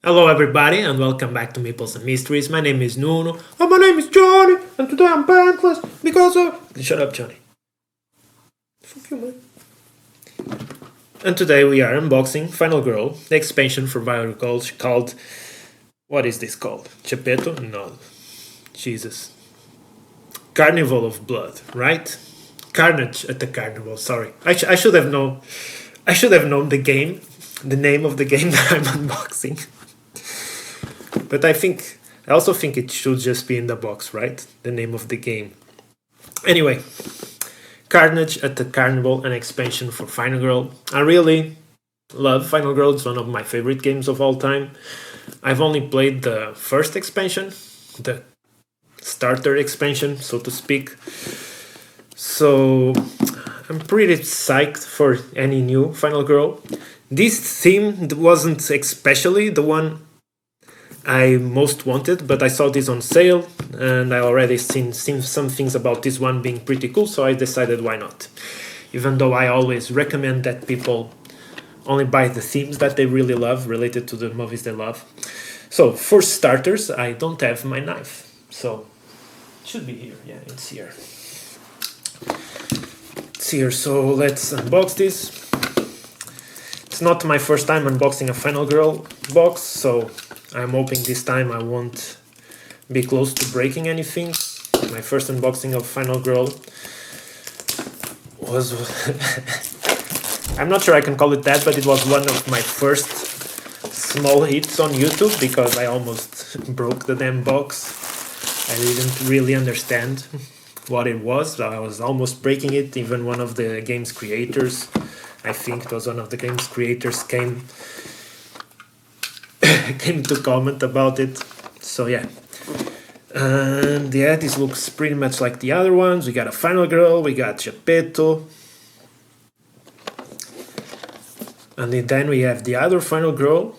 Hello everybody and welcome back to Meeples and Mysteries. My name is Nuno. And my name is Johnny. And today I'm pantless because of... Shut up, Johnny. Fuck you, man. And today we are unboxing Final Girl, the expansion for Ryder Games called... What is this called? Geppeto? No. Jesus. Carnival of Blood, right? Carnage at the Carnival, sorry. I should have known... I should have known the game, the name of the game that I'm unboxing. But I also think it should just be in the box, right? The name of the game. Anyway, Carnage at the Carnival, an expansion for Final Girl. I really love Final Girl. It's one of my favorite games of all time. I've only played the first expansion, the starter expansion, so to speak. So I'm pretty psyched for any new Final Girl. This theme wasn't especially the one I most wanted, but I saw this on sale and I already seen some things about this one being pretty cool, so I decided why not. Even though I always recommend that people only buy the themes that they really love related to the movies they love. So for starters, I don't have my knife, so it should be here. Yeah, it's here. It's here, so let's unbox this. It's not my first time unboxing a Final Girl box, so I'm hoping this time I won't be close to breaking anything. My first unboxing of Final Girl was... I'm not sure I can call it that, but it was one of my first small hits on YouTube because I almost broke the damn box. I didn't really understand what it was. I was almost breaking it. Even one of the game's creators, I think it was one of the game's creators, came to comment about it. So yeah, and yeah, this looks pretty much like the other ones. We got a Final Girl, we got Geppeto, and then we have the other Final Girl.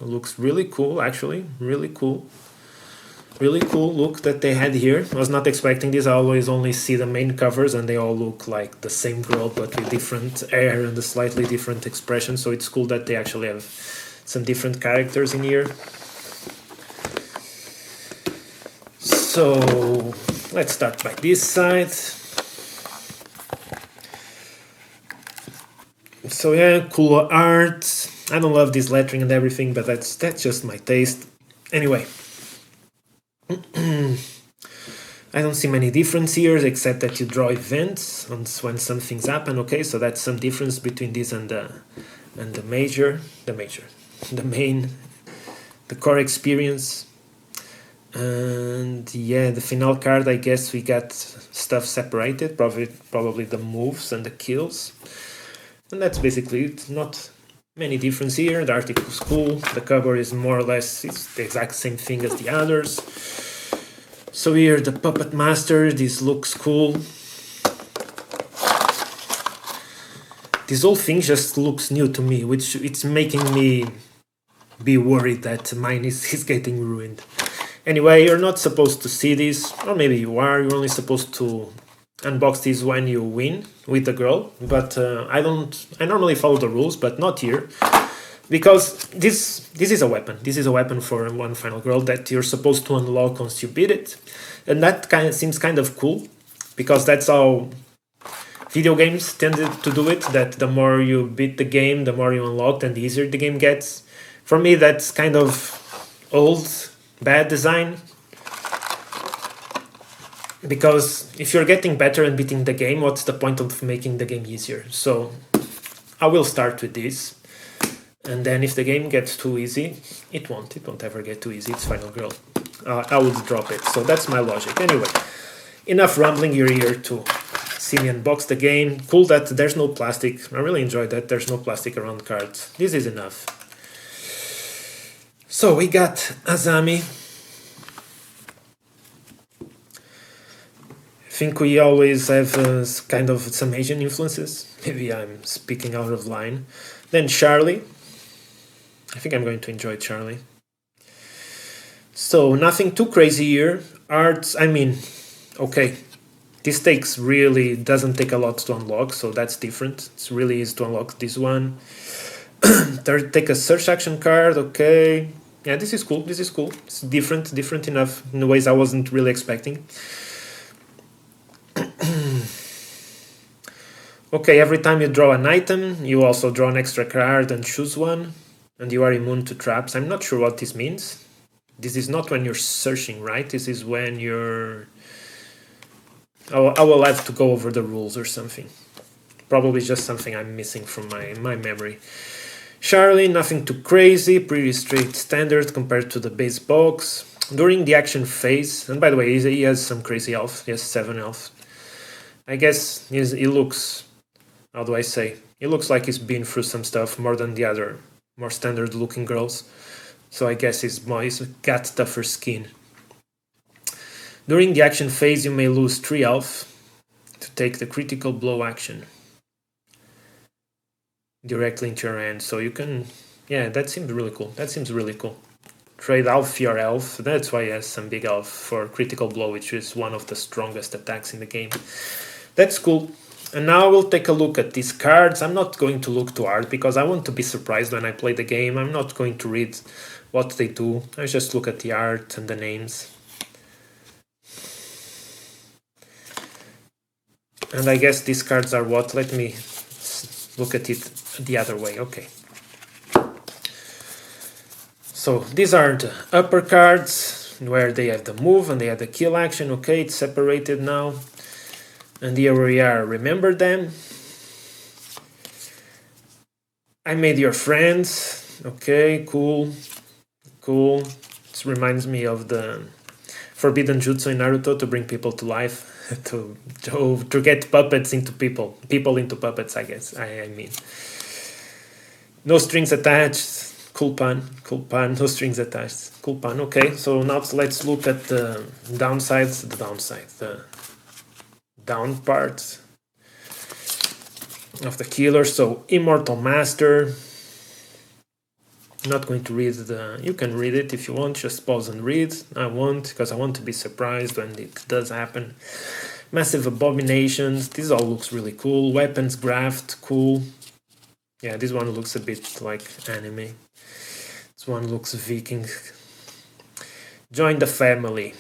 It looks really cool, actually, really cool look that they had here. I was not expecting this. I always only see the main covers and they all look like the same girl but with different hair and a slightly different expression, so it's cool that they actually have some different characters in here. So let's start by this side. So yeah, cool art. I don't love this lettering and everything, but that's just my taste. Anyway, I don't see many difference here except that you draw events on when something's happen. Okay, so that's some difference between this and the main, the core experience. And yeah, the final card, I guess we got stuff separated, probably the moves and the kills, and that's basically it. Not many difference here. The article is cool. The cover is more or less it's the exact same thing as the others. So here the Puppet Master, this looks cool. This whole thing just looks new to me, which it's making me be worried that mine is getting ruined. Anyway, you're not supposed to see this, or maybe you are. You're only supposed to unbox this when you win with the girl, but I normally follow the rules, but not here. Because this is a weapon. This is a weapon for one Final Girl that you're supposed to unlock once you beat it. And that seems kind of cool, because that's how video games tended to do it, that the more you beat the game, the more you unlock, and the easier the game gets. For me, that's kind of old, bad design. Because if you're getting better and beating the game, what's the point of making the game easier? So I will start with this. And then if the game gets too easy, it won't ever get too easy. It's Final Girl. I would drop it. So that's my logic. Anyway, enough rambling. You're here to see me unbox the game. Cool that there's no plastic. I really enjoyed that there's no plastic around cards. This is enough. So we got Asami. I think we always have kind of some Asian influences. Maybe I'm speaking out of line. Then Charlie. I think I'm going to enjoy Charlie. So nothing too crazy here. Arts, I mean, okay. This doesn't take a lot to unlock, so that's different. It's really easy to unlock this one. Take a search action card, okay. Yeah, this is cool, this is cool. It's different enough in ways I wasn't really expecting. Okay, every time you draw an item, you also draw an extra card and choose one, and you are immune to traps. I'm not sure what this means. This is not when you're searching, right? This is when you're... I will have to go over the rules or something. Probably just something I'm missing from my memory. Charlie, nothing too crazy, pretty straight standard compared to the base box. During the action phase, and by the way, he has some crazy health, he has 7 health. I guess he looks, how do I say, he looks like he's been through some stuff more than the other, more standard looking girls. So I guess he's got tougher skin. During the action phase, you may lose 3 health to take the critical blow action directly into your hand. So you can, yeah, that seems really cool. That seems really cool. Trade half your health. That's why he has some big health for critical blow, which is one of the strongest attacks in the game. That's cool. And now we'll take a look at these cards. I'm not going to look too hard because I want to be surprised when I play the game. I'm not going to read what they do. I just look at the art and the names. And I guess these cards are what? Let me look at it the other way. Okay. So these are the upper cards where they have the move and they have the kill action. Okay, it's separated now. And here we are. Remember them? I made your friends. Okay, cool. Cool. This reminds me of the forbidden jutsu in Naruto to bring people to life. to get puppets into people into puppets, I guess. I mean, no strings attached. Cool pun. No strings attached. Cool pun. Okay, so now let's look at the downsides. The down part of the killer. So Immortal Master. Not going to read you can read it if you want, just pause and read. I won't, because I want to be surprised when it does happen. Massive Abominations, this all looks really cool. Weapons Graft, cool. Yeah, this one looks a bit like anime. This one looks Viking. Join the Family.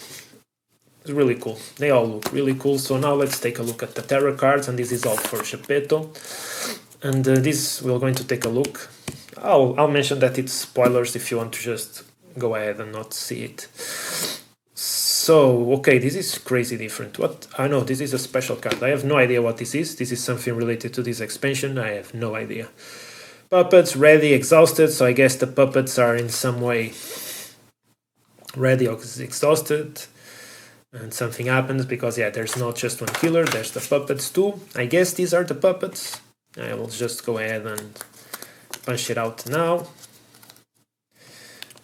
It's really cool. They all look really cool. So now let's take a look at the tarot cards, and this is all for Geppeto. And this we're going to take a look. I'll mention that it's spoilers if you want to just go ahead and not see it. So, okay, this is crazy different. What? I know, this is a special card. I have no idea what this is. This is something related to this expansion. I have no idea. Puppets, ready, exhausted. So I guess the puppets are in some way ready or exhausted. And something happens because, yeah, there's not just one killer. There's the puppets too. I guess these are the puppets. I will just go ahead and punch it out now.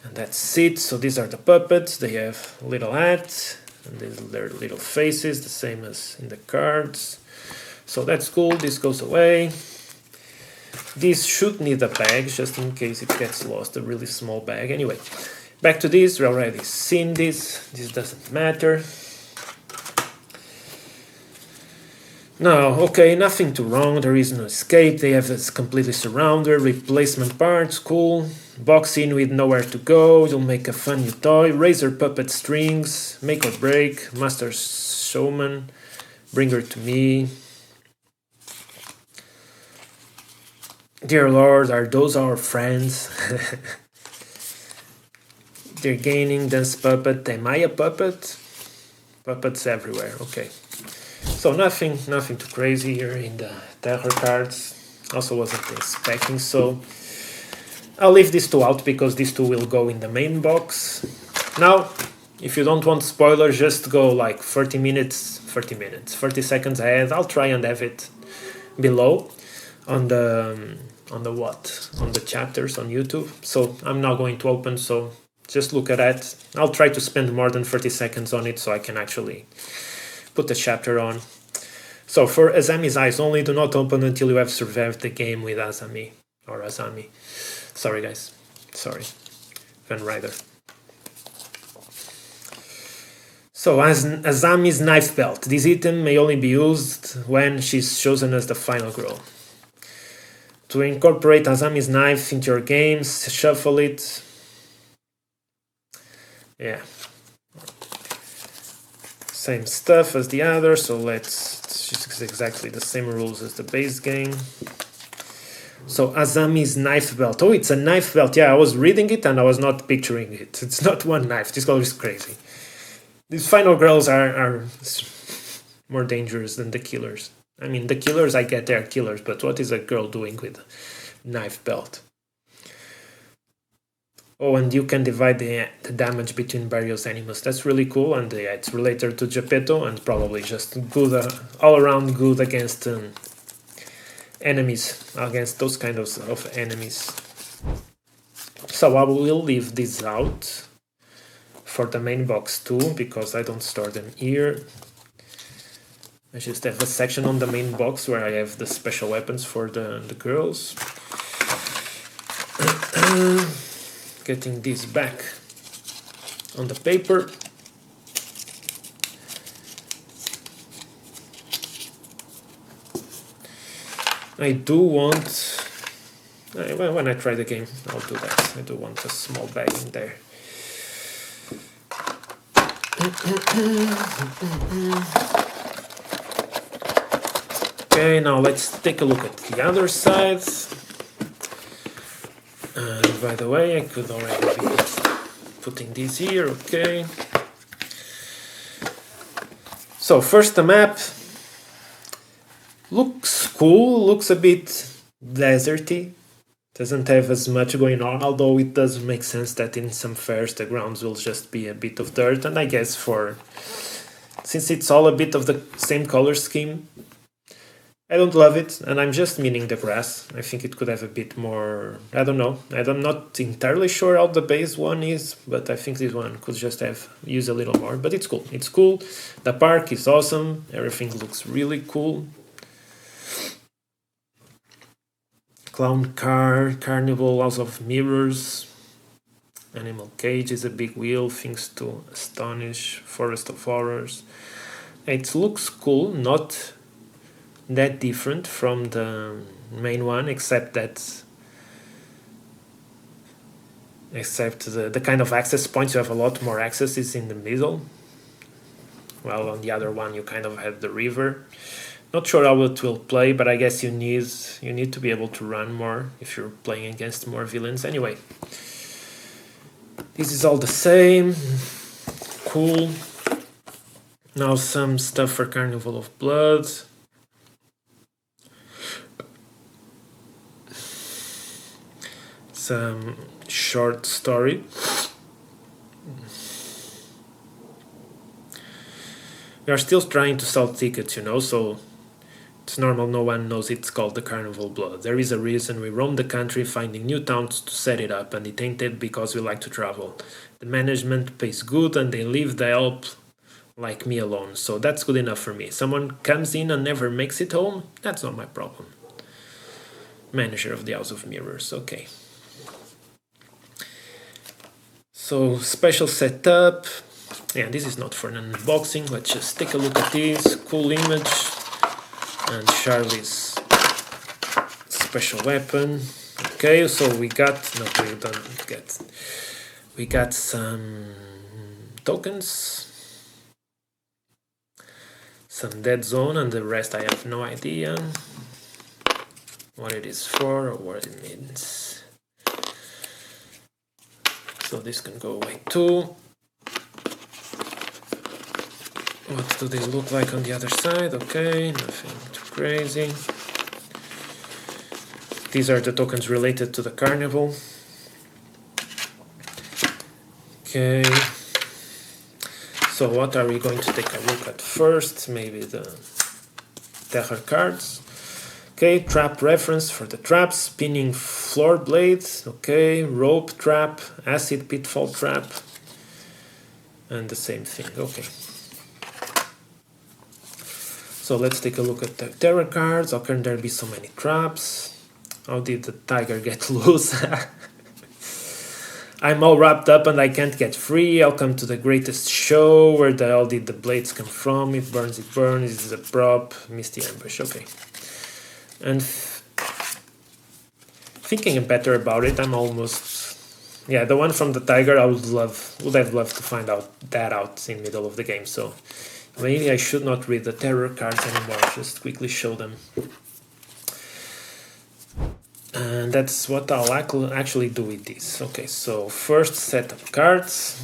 And that's it. So these are the puppets. They have little hats and their little faces, the same as in the cards. So that's cool. This goes away. This should need a bag just in case it gets lost, a really small bag. Anyway, back to this. We already seen this. This doesn't matter. No, okay, nothing too wrong, there is no escape, they have this completely surrounded, replacement parts, cool. Box in with nowhere to go, you'll make a fun new toy, razor puppet strings, make or break, master showman, bring her to me. Dear Lord, are those our friends? They're gaining dance puppet, am I a puppet? Puppets everywhere, okay. So nothing too crazy here in the terror cards. Also wasn't expecting, so I'll leave these two out because these two will go in the main box. Now, if you don't want spoilers, just go like 30 seconds ahead. I'll try and have it below on the chapters on YouTube. So I'm now going to open, so just look at that. I'll try to spend more than 30 seconds on it so I can actually put the chapter on. So for Asami's eyes only, do not open until you have survived the game with Asami or Asami. Sorry guys, sorry. Van Ryder. So as Asami's knife belt. This item may only be used when she's chosen as the final girl. To incorporate Asami's knife into your games, shuffle it. Yeah. Same stuff as the other, so it's just exactly the same rules as the base game. So Asami's knife belt. Oh, it's a knife belt. Yeah, I was reading it and I was not picturing it. It's not one knife. This color is crazy. These final girls are more dangerous than the killers. I mean, the killers, I get they're killers, but what is a girl doing with a knife belt? Oh, and you can divide the damage between various animals. That's really cool, and yeah, it's related to Geppeto, and probably just good, all around good against enemies, against those kind of enemies. So I will leave this out for the main box too, because I don't store them here. I just have a section on the main box where I have the special weapons for the girls. Getting this back on the paper. I do want, when I try the game, I'll do that. I do want a small bag in there. Okay, now let's take a look at the other side. And by the way, I could already be putting these here, okay. So first the map. Looks cool, looks a bit deserty. Doesn't have as much going on, although it does make sense that in some fairs the grounds will just be a bit of dirt, and I guess since it's all a bit of the same color scheme, I don't love it, and I'm just meaning the grass. I think it could have a bit more, I don't know. I'm not entirely sure how the base one is, but I think this one could just use a little more, but it's cool. It's cool. The park is awesome. Everything looks really cool. Clown car, Carnival, House of Mirrors, Animal Cage is a big wheel, Things to Astonish, Forest of Horrors. It looks cool, not that different from the main one, except the kind of access points. You have a lot more accesses in the middle. Well, on the other one you kind of have the river. Not sure how it will play, but I guess you need to be able to run more if you're playing against more villains. Anyway, this is all the same. Cool. Now some stuff for Carnival of Blood. Some short story. We are still trying to sell tickets, so it's normal, no one knows it's called the Carnival Blood. There is a reason we roam the country finding new towns to set it up, and it ain't it because we like to travel. The management pays good and they leave the help like me alone, so that's good enough for me. Someone comes in and never makes it home, that's not my problem. Manager of the House of Mirrors, okay. So, special setup. Yeah, this is not for an unboxing. Let's just take a look at this. Cool image. And Charlie's special weapon. Okay, so we got... No, we don't get... We got some tokens. Some dead zone, and the rest I have no idea what it is for or what it means. So this can go away too. What do they look like on the other side? Okay, nothing too crazy. These are the tokens related to the Carnival. Okay. So what are we going to take a look at first? Maybe the terror cards. Okay, trap reference for the traps. Spinning floor blades. Okay, rope trap. Acid pitfall trap. And the same thing. Okay. So let's take a look at the terror cards. How can there be so many traps? How did the tiger get loose? I'm all wrapped up and I can't get free. I'll come to the greatest show. Where the hell did the blades come from? It burns, this is a prop. Misty ambush, okay. And thinking better about it, I'm almost... Yeah, the one from the tiger, I would have loved to find out in middle of the game. So maybe I should not read the terror cards anymore, just quickly show them. And that's what I'll actually do with this. Okay, so first set of cards.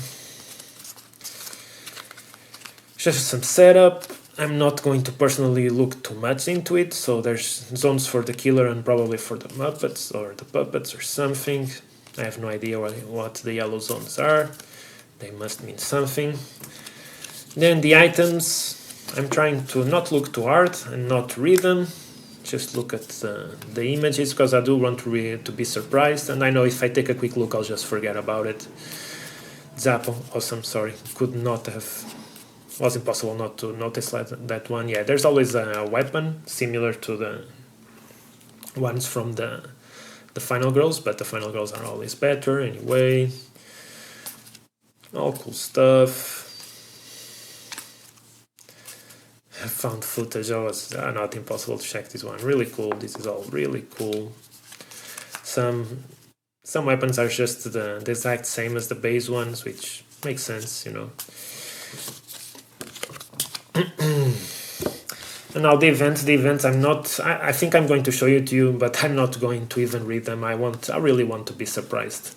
Just some setup. I'm not going to personally look too much into it, so there's zones for the killer and probably for the Muppets or the puppets or something. I have no idea what the yellow zones are. They must mean something. Then the items, I'm trying to not look too hard and not read them. Just look at the images, because I do want to be surprised. And I know if I take a quick look, I'll just forget about it. Zappo, awesome, sorry. Was impossible not to notice that one. Yeah, there's always a weapon similar to the ones from the final girls, but the final girls are always better anyway. All cool stuff. I found footage. It was not impossible to check this one. Really cool. This is all really cool. Some weapons are just the exact same as the base ones, which makes sense, you know. And now the events, I think I'm going to show it to you, but I'm not going to even read them. I really want to be surprised.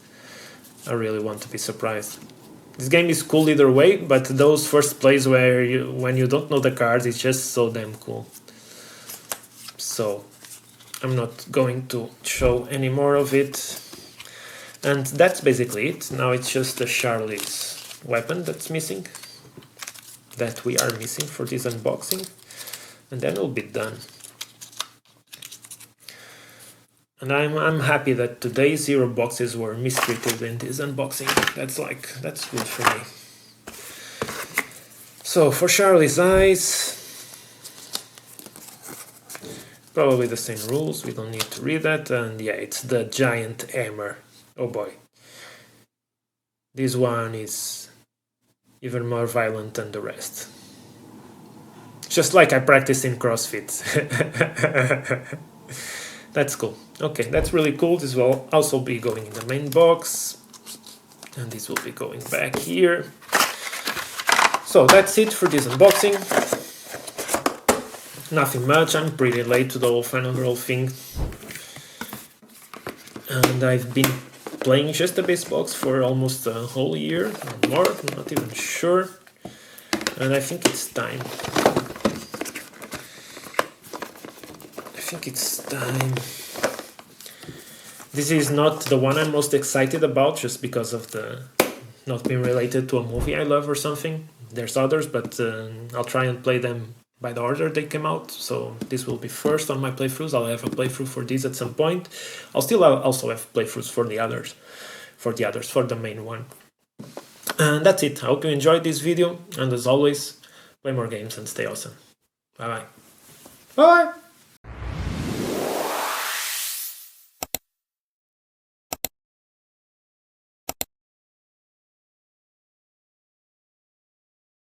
This game is cool either way, but those first plays when you don't know the cards, it's just so damn cool. So I'm not going to show any more of it. And that's basically it. Now it's just the Charlie's weapon that's missing. That we are missing for this unboxing. And then we'll be done. And I'm happy that today 0 boxes were mistreated in this unboxing. That's good for me. So for Charlie's eyes, probably the same rules, we don't need to read that. And yeah, it's the giant hammer. Oh boy. This one is even more violent than the rest. Just like I practiced in CrossFit. That's cool. Okay, that's really cool. This will also be going in the main box. And this will be going back here. So that's it for this unboxing. Nothing much. I'm pretty late to the whole Final Girl thing. And I've been playing just the base box for almost a whole year or more. I'm not even sure. And I think it's time. This is not the one I'm most excited about, just because of the not being related to a movie I love or something. There's others, but I'll try and play them by the order they came out. So this will be first on my playthroughs. I'll have a playthrough for this at some point. I'll still also have playthroughs for the main one. And that's it. I hope you enjoyed this video. And as always, play more games and stay awesome. Bye bye. Bye.